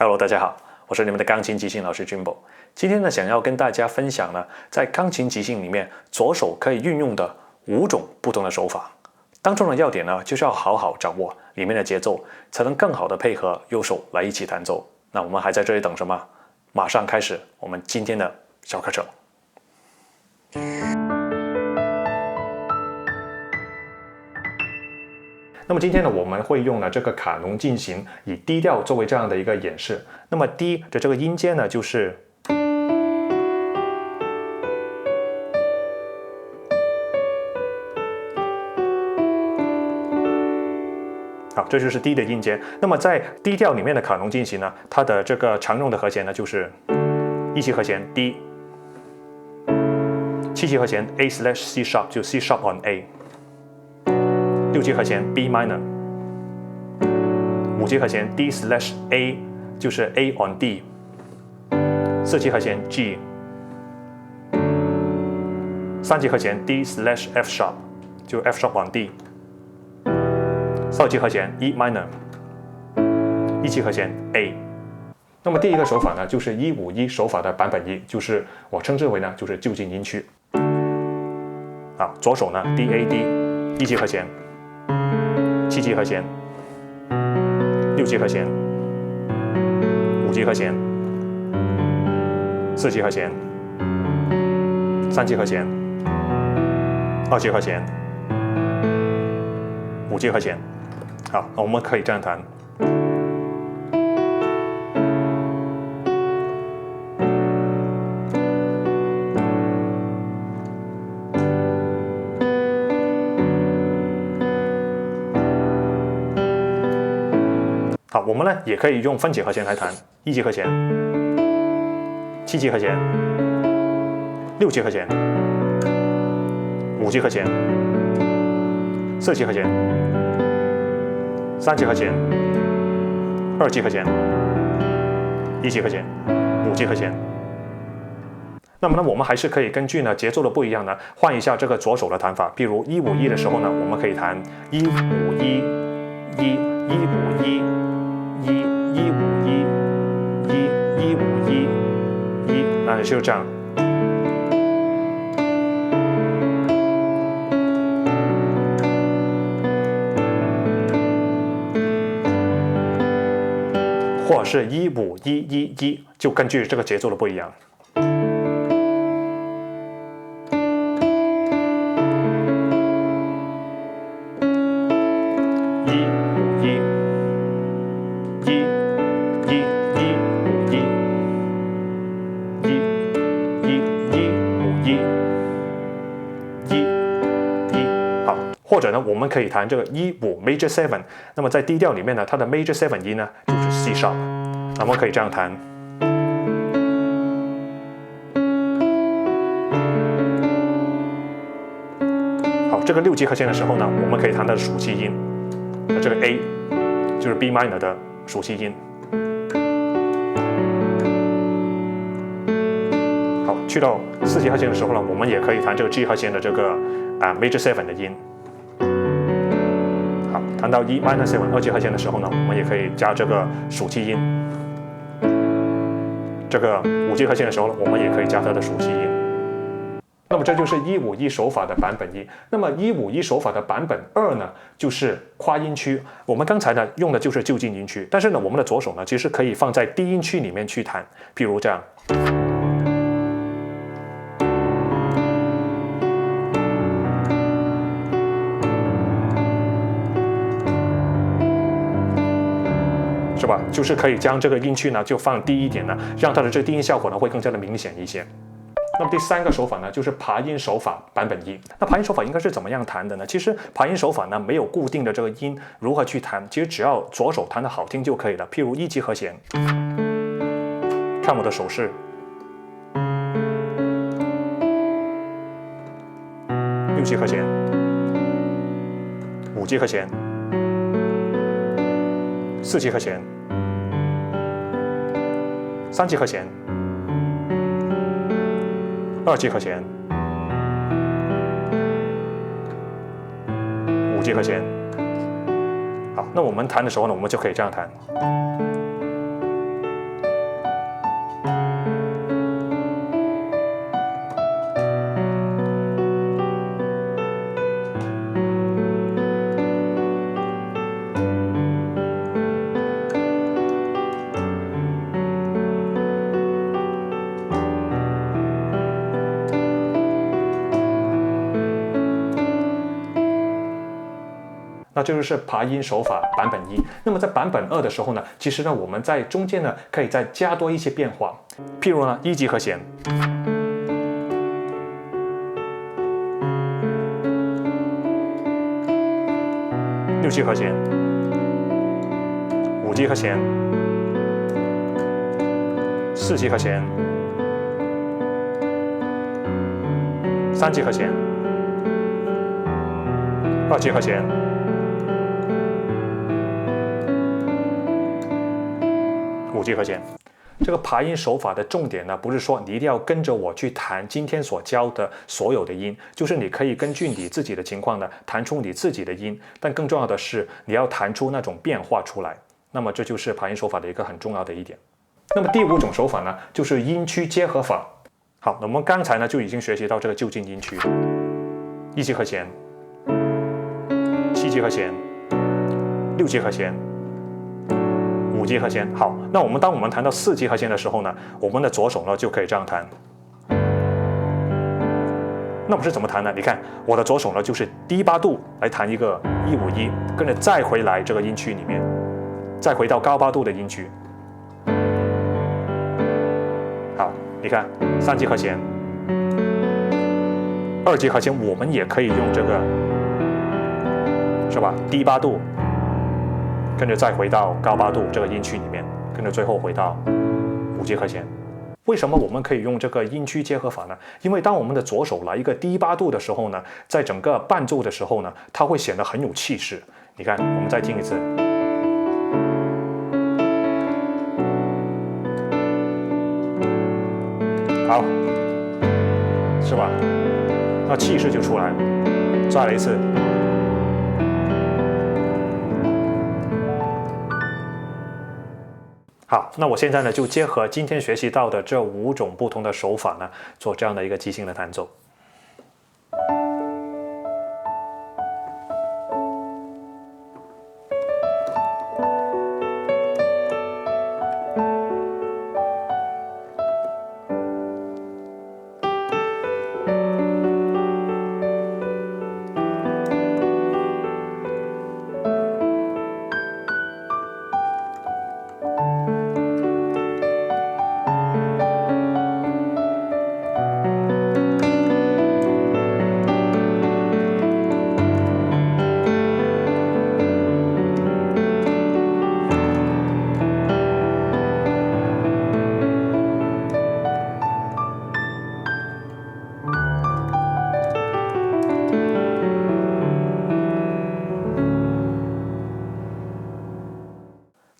Hello， 大家好，我是你们的钢琴即兴老师 Jimbo。今天呢，想要跟大家分享呢，在钢琴即兴里面，左手可以运用的5种不同的手法。当中的要点呢，就是要好好掌握里面的节奏，才能更好的配合右手来一起弹奏。那我们还在这里等什么？马上开始我们今天的小课程。那么今天呢，我们会用了这个卡农进行以低调作为这样的一个演示。那么低的这个音阶呢，就是好，这就是低的音阶。那么在低调里面的卡农进行呢，它的这个常用的和弦呢，就是1级和弦 D， 7级和弦 A/C sharp 就 C sharp on A， 6级和弦 B minor， 5级和弦 D/A 就是 A on D， 4级和弦 G， 3级和弦 D/F sharp 就 F sharp on D， 4级和弦 E minor， 1级和弦 A。那么第一个手法呢，就是151手法的版本1，就是我称之为呢，就是就近音区。好，左手呢 D/A/D， 1级和弦，7级和弦，6级和弦，5级和弦，4级和弦，3级和弦，2级和弦，5级和弦。好，那我们可以这样弹。好，我们呢也可以用分解和弦来弹，1级和弦，7级和弦，6级和弦，5级和弦，4级和弦，3级和弦，2级和弦，1级和弦，5级和弦。那么呢，我们还是可以根据呢节奏的不一样呢，换一下这个左手的弹法。比如151的时候呢，我们可以弹151、151、151、151、那就这样。或者是15111，就根据这个节奏的不一样。或者呢，我们可以弹这个1/5 Major 7， 那么在低调里面呢，它的 Major 7音呢就是 C sharp， 那我们可以这样弹。好，这个6级和弦的时候呢，我们可以弹它的属七音，那这个 A 就是 B minor 的属七音。好，去到4级和弦的时候呢，我们也可以弹这个 G 和弦的这个Major 7的音。好，弹到E minor 7 2级和弦的时候呢，我们也可以加这个属七音。这个5级和弦的时候呢，我们也可以加它的属七音。那么这就是151手法的版本1。那么151手法的版本2呢，就是跨音区。我们刚才呢用的就是就近音区，但是呢，我们的左手呢其实可以放在低音区里面去弹，譬如这样。是吧？就是可以将这个音区呢就放低一点呢，让它的这个低音效果呢会更加的明显一些。那么第3个手法呢，就是爬音手法版本1。那爬音手法应该是怎么样弹的呢？其实爬音手法呢没有固定的这个音如何去弹，其实只要左手弹得好听就可以了。譬如1级和弦，看我的手势，6级和弦，5级和弦，4级和弦，3级和弦，2级和弦，5级和弦。好，那我们弹的时候呢，我们就可以这样弹。那这就是爬音手法版本1。那么在版本2的时候呢，其实呢我们在中间呢可以再加多一些变化，譬如呢1级和弦，6级和弦，5级和弦，4级和弦，3级和弦，2级和弦，5级和弦。这个爬音手法的重点呢，不是说你一定要跟着我去弹今天所教的所有的音，就是你可以根据你自己的情况呢，弹出你自己的音。但更重要的是，你要弹出那种变化出来。那么这就是爬音手法的一个很重要的一点。那么第5种手法呢，就是音区结合法。好，那我们刚才呢就已经学习到这个就近音区，1级和弦，7级和弦，6级和弦。5级和弦。好，那当我们弹到4级和弦的时候呢，我们的左手呢就可以这样弹。那我是怎么弹呢？你看我的左手呢就是低8度来弹一个151，跟着再回来这个音区里面，再回到高8度的音区。好，你看3级和弦，2级和弦我们也可以用这个，是吧？低8度。跟着再回到高8度这个音区里面，跟着最后回到5级和弦。为什么我们可以用这个音区结合法呢？因为当我们的左手来一个低8度的时候呢，在整个伴奏的时候呢，它会显得很有气势。你看，我们再听一次。好，是吧？那气势就出来了。再来一次。好，那我现在呢就结合今天学习到的这5种不同的手法呢，做这样的一个即兴的弹奏。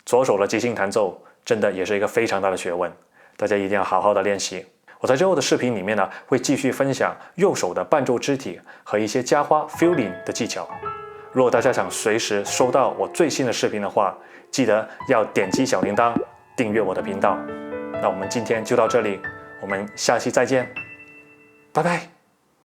左手的即兴弹奏真的也是一个非常大的学问，大家一定要好好的练习。我在之后的视频里面呢，会继续分享右手的伴奏肢体和一些加花 feeling 的技巧。如果大家想随时收到我最新的视频的话，记得要点击小铃铛，订阅我的频道。那我们今天就到这里，我们下期再见，拜拜。